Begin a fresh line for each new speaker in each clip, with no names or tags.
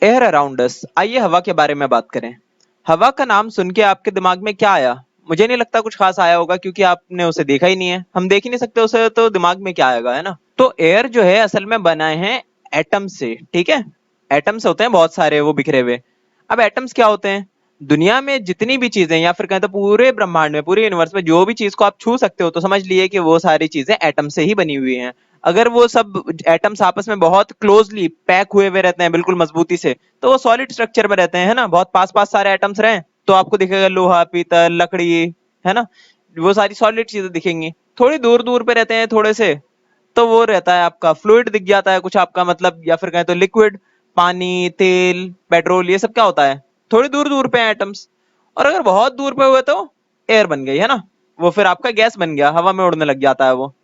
Air around us. आइए हवा के बारे में बात करें। हवा का नाम सुन के आपके दिमाग में क्या आया? मुझे नहीं लगता कुछ खास आया होगा, क्योंकि आपने उसे देखा ही नहीं है। हम देख ही नहीं सकते उसे, तो दिमाग में क्या आएगा, है ना? तो एयर जो है असल में बनाए हैं एटम से, ठीक है। एटम्स होते हैं बहुत सारे, वो बिखरे हुए। अब एटम्स क्या होते हैं? दुनिया में जितनी भी चीजें, या फिर कहें तो पूरे ब्रह्मांड में, पूरे यूनिवर्स में जो भी चीज को आप छू सकते हो, तो समझ लिए कि वो सारी चीजें एटम से ही बनी हुई हैं। अगर वो सब एटम्स आपस में बहुत क्लोजली पैक हुए हुए रहते हैं, बिल्कुल मजबूती से, तो वो सॉलिड स्ट्रक्चर में रहते हैं, है ना। बहुत पास पास सारे एटम्स रहे तो आपको दिखेगा लोहा, पीतल, लकड़ी, है ना। वो सारी सॉलिड चीजें दिखेंगी। थोड़ी दूर दूर पे रहते हैं थोड़े से, तो वो रहता है आपका फ्लूइड, दिख जाता है कुछ आपका, मतलब, या फिर कहें तो लिक्विड। पानी, तेल, पेट्रोल, ये सब क्या होता है? थोड़ी दूर दूर पे एटम्स। और अगर बहुत दूर पे हुए तो एयर बन गई, है ना। वो फिर आपका गैस बन गया, हवा में उड़ने लग जाता है वो।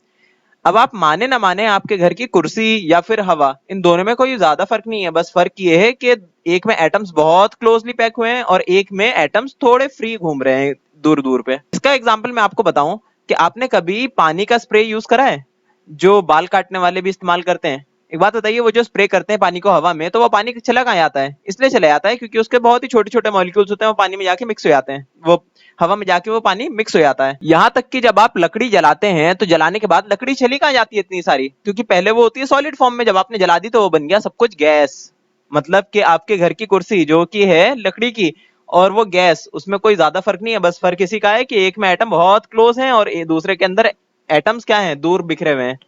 अब आप माने ना माने, आपके घर की कुर्सी या फिर हवा, इन दोनों में कोई ज्यादा फर्क नहीं है। बस फर्क ये है कि एक में एटम्स बहुत क्लोजली पैक हुए हैं और एक में एटम्स थोड़े फ्री घूम रहे हैं दूर दूर पे। इसका एग्जांपल मैं आपको बताऊं कि आपने कभी पानी का स्प्रे यूज करा है, जो बाल काटने वाले भी इस्तेमाल करते हैं? एक बात बताइए, वो जो स्प्रे करते हैं पानी को हवा में, तो वो पानी चला कहाँ जाता है? इसलिए चला जाता है क्योंकि उसके बहुत ही छोटे छोटे मॉलिक्यूल्स होते हैं, वो पानी में जाके मिक्स हो जाते हैं। वो हवा में जाके वो पानी मिक्स हो जाता है। यहाँ तक कि जब आप लकड़ी जलाते हैं, तो जलाने के बाद लकड़ी चली कहाँ जाती है इतनी सारी? क्योंकि पहले वो होती है सॉलिड फॉर्म में, जब आपने जला दी तो वो बन गया सब कुछ गैस। मतलब कि आपके घर की कुर्सी जो कि है लकड़ी की, और वो गैस, उसमें कोई ज्यादा फर्क नहीं है। बस फर्क इसी का है कि एक में एटम बहुत क्लोज है और दूसरे के अंदर एटम्स क्या है, दूर बिखरे हुए हैं।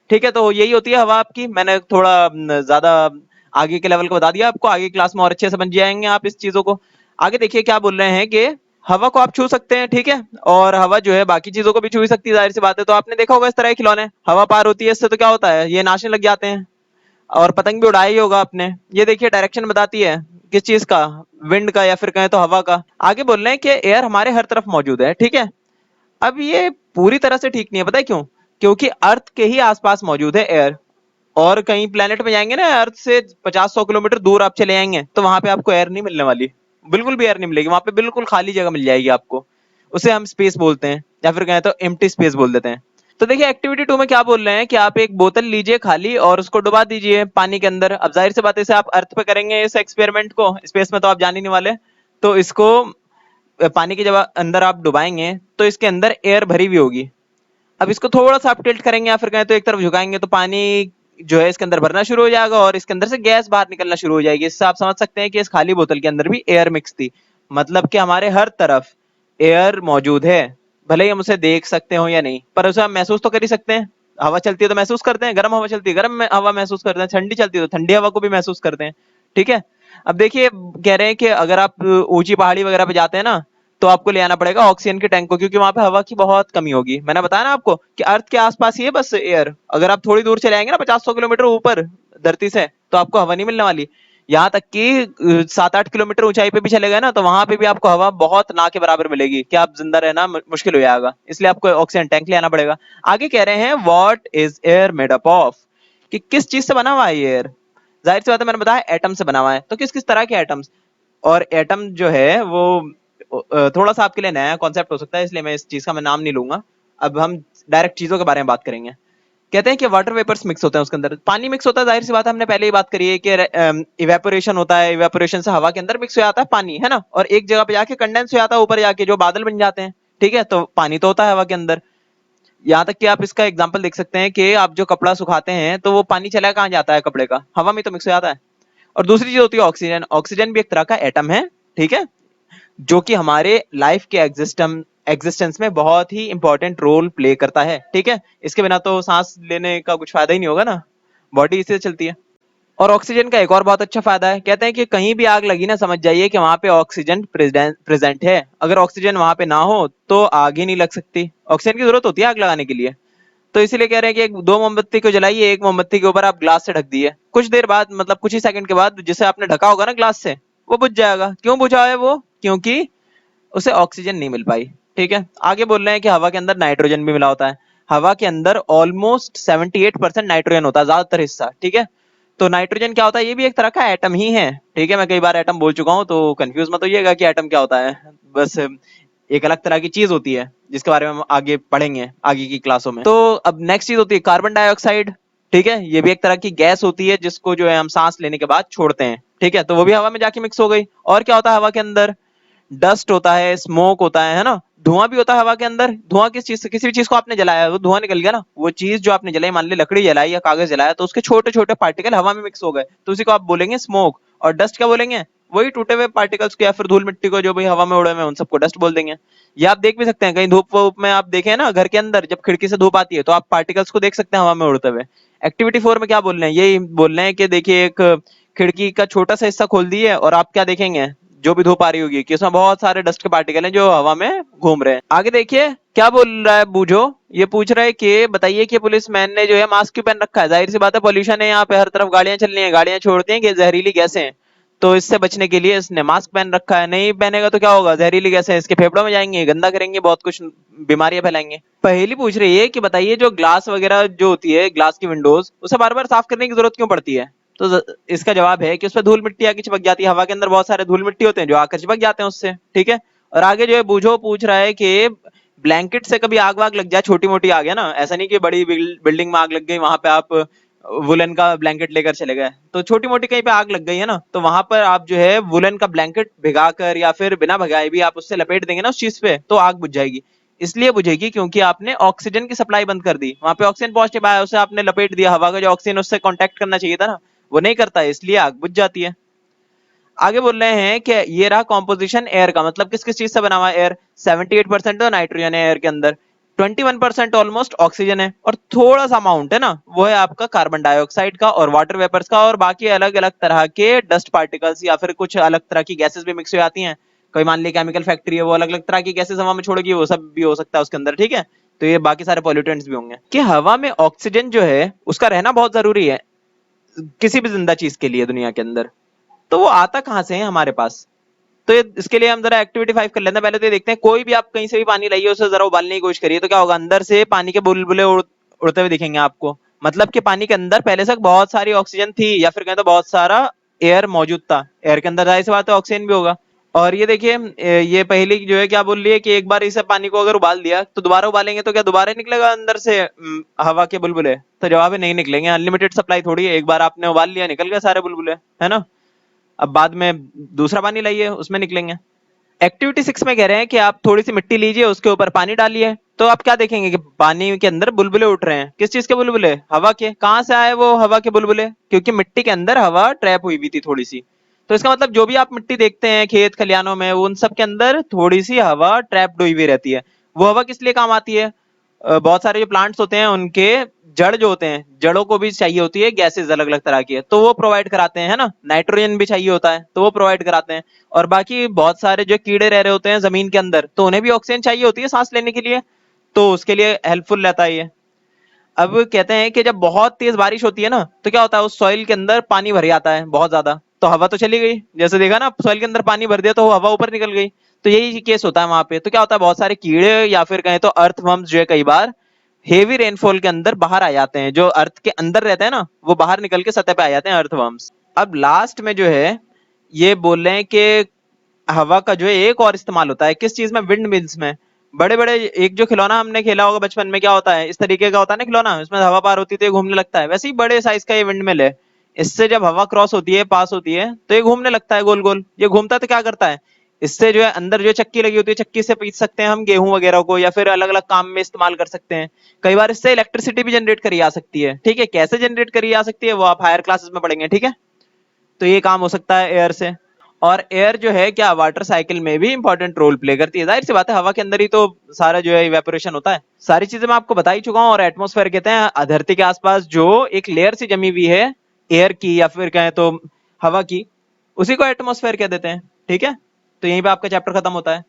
ठीक है, तो यही होती है हवा आपकी। मैंने थोड़ा ज्यादा आगे के लेवल को बता दिया आपको। आगे क्लास में और अच्छे से बन जाएंगे आप इस चीजों को। आगे देखिए क्या बोल रहे हैं कि हवा को आप छू सकते हैं, ठीक है। और हवा जो है बाकी चीजों को भी छू ही सकती है, जाहिर सी बात है। तो आपने देखा होगा इस तरह के खिलौने, हवा पार होती है इससे, तो क्या होता है, ये नाचने लग जाते हैं। और पतंग भी उड़ाया ही होगा आपने। ये देखिए डायरेक्शन बताती है किस चीज का, विंड का या फिर कहें तो हवा का। आगे बोल रहे हैं कि एयर हमारे हर तरफ मौजूद है, ठीक है। अब ये पूरी तरह से ठीक नहीं है, पता है क्यों? क्योंकि अर्थ के ही आसपास मौजूद है एयर। और कहीं प्लेनेट में जाएंगे ना, अर्थ से 50-100 किलोमीटर दूर आप चले जाएंगे, तो वहां पे आपको एयर नहीं मिलने वाली। बिल्कुल भी एयर नहीं मिलेगी वहां पे, बिल्कुल खाली जगह मिल जाएगी आपको। उसे हम स्पेस बोलते हैं, या फिर कहें तो एम्प्टी स्पेस बोल देते हैं। तो देखिए एक्टिविटी 2 में क्या बोल रहे हैं कि आप एक बोतल लीजिए खाली और उसको डुबा दीजिए पानी के अंदर। अब जाहिर सी बात है, इसे आप अर्थ पे करेंगे इस एक्सपेरिमेंट को, स्पेस में तो आप जान ही नहीं वाले। तो इसको पानी के जब अंदर आप डुबाएंगे, तो इसके अंदर एयर भरी हुई होगी। अब इसको थोड़ा सा आप टिल्ट करेंगे या फिर कहें तो एक तरफ झुकाएंगे, तो पानी जो है इसके अंदर भरना शुरू हो जाएगा और इसके अंदर से गैस बाहर निकलना शुरू हो जाएगी। इससे आप समझ सकते हैं कि इस खाली बोतल के अंदर भी एयर मिक्स थी। मतलब कि हमारे हर तरफ एयर मौजूद है। भले ही हम उसे देख सकते हो या नहीं, पर उसे हम महसूस तो कर ही सकते हैं। हवा चलती है तो महसूस करते हैं, गर्म हवा चलती है गर्म हवा महसूस करते हैं, ठंडी चलती है तो ठंडी हवा को भी महसूस करते हैं। ठीक है। अब देखिए कह रहे हैं कि अगर आप ऊंची पहाड़ी वगैरह पे जाते हैं ना, तो आपको ले आना पड़ेगा ऑक्सीजन के टैंक को, क्योंकि वहां पे हवा की बहुत कमी होगी। मैंने बताया ना आपको कि अर्थ के आसपास ही है बस एयर। अगर आप थोड़ी दूर चले आएंगे ना, 50-100 किलोमीटर ऊपर धरती से, तो आपको हवा नहीं मिलने वाली। यहाँ तक कि 7-8 किलोमीटर ऊंचाई पे भी चले गए ना, तो वहां पे भी आपको हवा बहुत ना के बराबर मिलेगी, कि आप जिंदा रहना मुश्किल हो जाएगा। इसलिए आपको ऑक्सीजन टैंक ले आना पड़ेगा। आगे कह रहे हैं what is air made up of, कि किस चीज से बना हुआ है एयर। जाहिर सी बात है, मैंने बताया एटम से बना हुआ है। तो किस किस तरह के एटम्स? और एटम जो है वो थोड़ा सा आपके लिए नया कॉन्सेप्ट हो सकता है, इसलिए मैं इस चीज का मैं नाम नहीं लूंगा। अब हम डायरेक्ट चीजों के बारे में बात करेंगे। कहते हैं कि वाटर वेपर्स मिक्स होते हैं उसके अंदर, पानी मिक्स होता है। जाहिर सी बात है, हमने पहले ही बात करी है कि इवेपोरेशन होता है, इवेपोरेशन से हवा के अंदर मिक्स हो जाता है पानी, है ना। और एक जगह पे जाके कंडेंस हो जाता है, ऊपर जाके जो बादल बन जाते हैं। ठीक है, तो पानी तो होता है हवा के अंदर। यहाँ तक कि आप इसका एग्जाम्पल देख सकते हैं कि आप जो कपड़ा सुखाते हैं, तो वो पानी चला कहाँ जाता है कपड़े का? हवा में तो मिक्स हो जाता है। और दूसरी चीज होती है ऑक्सीजन। ऑक्सीजन भी एक तरह का एटम है, ठीक है, जो कि हमारे लाइफ के एग्जिस्टेंस में बहुत ही इंपॉर्टेंट रोल प्ले करता है। ठीक है, इसके बिना तो सांस लेने का कुछ फायदा ही नहीं होगा ना, बॉडी इससे चलती है। और ऑक्सीजन का एक और बहुत अच्छा फायदा है, कहते हैं कि कहीं भी आग लगी ना, समझ जाइए कि वहां पे ऑक्सीजन प्रेजेंट है। अगर ऑक्सीजन वहां पे ना हो तो आग ही नहीं लग सकती। ऑक्सीजन की जरूरत होती है आग लगाने के लिए। तो इसीलिए कह रहे हैं कि एक दो मोमबत्ती को जलाइए, एक मोमबत्ती के ऊपर आप ग्लास से ढक दिए, कुछ देर बाद, मतलब कुछ ही सेकंड के बाद, जिसे आपने ढका होगा ना ग्लास से, वो बुझ जाएगा। क्यों बुझा है वो? क्योंकि उसे ऑक्सीजन नहीं मिल पाई। ठीक है। आगे बोल रहे हैं कि हवा के अंदर नाइट्रोजन भी मिला होता है। हवा के अंदर ऑलमोस्ट 78% नाइट्रोजन होता है, ज्यादातर हिस्सा। ठीक है। तो नाइट्रोजन क्या होता है? ये भी एक तरह का एटम ही है। ठीक है, मैं कई बार एटम बोल चुका हूँ, तो कंफ्यूज मत होइएगा कि एटम क्या होता है। बस एक अलग तरह की चीज होती है, जिसके बारे में हम आगे पढ़ेंगे आगे की क्लासों में। तो अब नेक्स्ट चीज होती है कार्बन डाइऑक्साइड। ठीक है, ये भी एक तरह की गैस होती है जिसको जो है हम सांस लेने के बाद छोड़ते हैं। ठीक है, तो वो भी हवा में जाके मिक्स हो गई। और क्या होता है हवा के अंदर? डस्ट होता है, स्मोक होता है ना, धुआं भी होता है हवा के अंदर। धुआं किस चीज से? किसी भी चीज को आपने जलाया, वो धुआं निकल गया ना, वो चीज जो आपने जलाई, मान ली लकड़ी जलाई या कागज जलाया, तो उसके छोटे छोटे पार्टिकल हवा में मिक्स हो गए, तो उसी को आप बोलेंगे स्मोक। और डस्ट क्या बोलेंगे? वही टूटे हुए पार्टिकल्स को या फिर धूल मिट्टी को जो भी हवा में उड़े हुए हैं, उन सबको डस्ट बोल देंगे। ये आप देख भी सकते हैं कहीं धूप वूप में, आप देखें ना घर के अंदर जब खिड़की से धूप आती है तो आप पार्टिकल्स को देख सकते हैं हवा में उड़ते हुए। एक्टिविटी 4 में क्या बोल रहे हैं? यही बोल रहे हैं कि देखिए एक खिड़की का छोटा सा हिस्सा खोल दिए और आप क्या देखेंगे, जो भी धूप आ रही होगी, कि उसमें बहुत सारे डस्ट के पार्टिकल हैं जो हवा में घूम रहे हैं। आगे देखिए क्या बोल रहा है बूझो। ये पूछ रहा है कि बताइए कि पुलिसमैन ने जो है मास्क क्यों पहन रखा है? जाहिर सी बात है, पॉल्यूशन है यहाँ पे, हर तरफ गाड़ियां चल रही हैं, गाड़ियां छोड़ती हैं कि जहरीली गैसें हैं, तो इससे बचने के लिए इसने मास्क पहन रखा है। नहीं पहनेगा तो क्या होगा? जहरीली गैसें इसके फेफड़ों में जाएंगी, गंदा करेंगे, बहुत कुछ बीमारियां फैलाएंगे। पहली पूछ रही है कि बताइए जो ग्लास वगैरह जो होती है, ग्लास की विंडोज, उसे बार बार साफ करने की जरूरत क्यों पड़ती है? तो इसका जवाब है कि उसमें धूल मिट्टी आके चिपक जाती है, हवा के अंदर बहुत सारे धूल मिट्टी होते हैं जो आकर चिपक जाते हैं उससे। ठीक है, और आगे जो है बूझो पूछ रहा है कि ब्लैंकेट से कभी आग वाग लग जाए, छोटी मोटी आग है ना, ऐसा नहीं कि बड़ी बिल्डिंग में आग लग गई, वहां पे आप वुलन का ब्लैंकेट लेकर चले गए, तो छोटी मोटी कहीं पे आग लग गई है ना, तो वहां पर आप जो है वुलन का ब्लैंकेट भिगाकर या फिर बिना भगाए भी आप उससे लपेट देंगे ना उस चीज पे, तो आग बुझ जाएगी। इसलिए बुझेगी क्योंकि आपने ऑक्सीजन की सप्लाई बंद कर दी, वहां पे ऑक्सीजन पॉजिटिव आया, उसे आपने लपेट दिया, हवा का जो ऑक्सीजन उससे कांटेक्ट करना चाहिए था ना, वो नहीं करता है, इसलिए आग बुझ जाती है। आगे बोल रहे हैं कि ये रहा कॉम्पोजिशन एयर का, मतलब किस किस चीज से बना हुआ है एयर। 78% तो नाइट्रोजन है एयर के अंदर, 21% ऑलमोस्ट ऑक्सीजन है, और थोड़ा सा अमाउंट है ना वो है आपका कार्बन डाइऑक्साइड का और वाटर वेपर्स का, और बाकी अलग अलग तरह के डस्ट पार्टिकल्स या फिर कुछ अलग तरह की गैसेस भी मिक्स हो जाती हैं। कोई मान ली केमिकल फैक्ट्री है, वो अलग अलग तरह की गैसेस हवा में छोड़ेगी, वो सब भी हो सकता है उसके अंदर। ठीक है, तो ये बाकी सारे पॉल्यूटेंट्स भी होंगे। कि हवा में ऑक्सीजन जो है उसका रहना बहुत जरूरी है किसी भी जिंदा चीज के लिए दुनिया के अंदर। तो वो आता कहाँ से है हमारे पास? तो ये इसके लिए हम जरा एक्टिविटी 5 कर लेते हैं। पहले तो ये देखते हैं, कोई भी आप कहीं से भी पानी लाइए, उसे जरा उबालने की कोशिश करिए, तो क्या होगा, अंदर से पानी के बुलबुले उड़ते हुए दिखेंगे आपको। मतलब कि पानी के अंदर पहले से बहुत सारी ऑक्सीजन थी, या फिर कहें तो बहुत सारा एयर मौजूद था। एयर के अंदर जाहिर सी बात है ऑक्सीजन भी होगा। और ये देखिए ये पहली जो है क्या बोल रही है कि एक बार इसे पानी को अगर उबाल दिया तो दोबारा उबालेंगे तो क्या दोबारा निकलेगा अंदर से हवा के बुलबुले? तो जवाब है नहीं निकलेंगे, अनलिमिटेड सप्लाई थोड़ी है, एक बार आपने उबाल लिया निकल गए सारे बुलबुले, है ना। अब बाद में दूसरा पानी लाइए, उसमें निकलेंगे। एक्टिविटी 6 में कह रहे हैं कि आप थोड़ी सी मिट्टी लीजिए, उसके ऊपर पानी डालिए, तो आप क्या देखेंगे कि पानी के अंदर बुलबुले उठ रहे हैं। किस चीज के बुलबुले? हवा के। कहां से आए वो हवा के बुलबुले? क्योंकि मिट्टी के अंदर हवा ट्रैप हुई हुई थी थोड़ी सी। तो इसका मतलब जो भी आप मिट्टी देखते हैं खेत खलियानों में, उन सब के अंदर थोड़ी सी हवा ट्रैप्ड हुई हुई रहती है। वो हवा किस लिए काम आती है? बहुत सारे जो प्लांट्स होते हैं उनके जड़ जो होते हैं, जड़ों को भी चाहिए होती है गैसेस अलग अलग तरह की है, तो वो प्रोवाइड कराते हैं, है ना। नाइट्रोजन भी चाहिए होता है तो वो प्रोवाइड कराते हैं। और बाकी बहुत सारे जो कीड़े रह रहे होते हैं जमीन के अंदर, तो उन्हें भी ऑक्सीजन चाहिए होती है सांस लेने के लिए, तो उसके लिए हेल्पफुल रहता है ये। अब कहते हैं कि जब बहुत तेज बारिश होती है ना, तो क्या होता है उस सॉइल के अंदर पानी भर जाता है बहुत ज्यादा, तो हवा तो चली गई, जैसे देखा ना सॉइल के अंदर पानी भर दिया तो हवा ऊपर निकल गई। तो यही केस होता है वहां पे। तो क्या होता है बहुत सारे कीड़े या फिर कहें तो अर्थवर्म्स जो है कई बार हेवी रेनफॉल के अंदर बाहर आ जाते हैं, जो अर्थ के अंदर रहते हैं ना वो बाहर निकल के सतह पे आ जाते हैं, अर्थवर्म्स। अब लास्ट में जो है ये बोल रहे हैं कि हवा का जो है एक और इस्तेमाल होता है किस चीज में? विंड मिल्स में। बड़े बड़े एक जो खिलौना हमने खेला होगा बचपन में, क्या होता है इस तरीके का होता है ना खिलौना, इसमें हवा पार होती है तो ये घूमने लगता है, वैसे ही बड़े साइज का ये विंड मिल है। इससे जब हवा क्रॉस होती है, पास होती है, तो ये घूमने लगता है गोल गोल। ये घूमता है तो क्या करता है, इससे जो है अंदर जो चक्की लगी होती है, चक्की से पीस सकते हैं हम गेहूं वगैरह को, या फिर अलग अलग काम में इस्तेमाल कर सकते हैं। कई बार इससे इलेक्ट्रिसिटी भी जनरेट करी जा सकती है। ठीक है, कैसे जनरेट करी जा सकती है वो आप हायर क्लासेस में पढ़ेंगे। ठीक है, तो ये काम हो सकता है एयर से। और एयर जो है क्या वाटर साइकिल में भी इंपॉर्टेंट रोल प्ले करती है। जाहिर सी बात है हवा के अंदर ही तो सारा जो है इवेपोरेशन होता है। सारी चीजें मैं आपको बता ही चुका हूँ। और एटमॉस्फेयर कहते हैं धरती के आसपास जो एक लेयर सी जमी हुई है एयर की, या फिर कहें तो हवा की, उसी को एटमॉस्फेयर कह देते हैं। ठीक है, तो यहीं पे आपका चैप्टर खत्म होता है।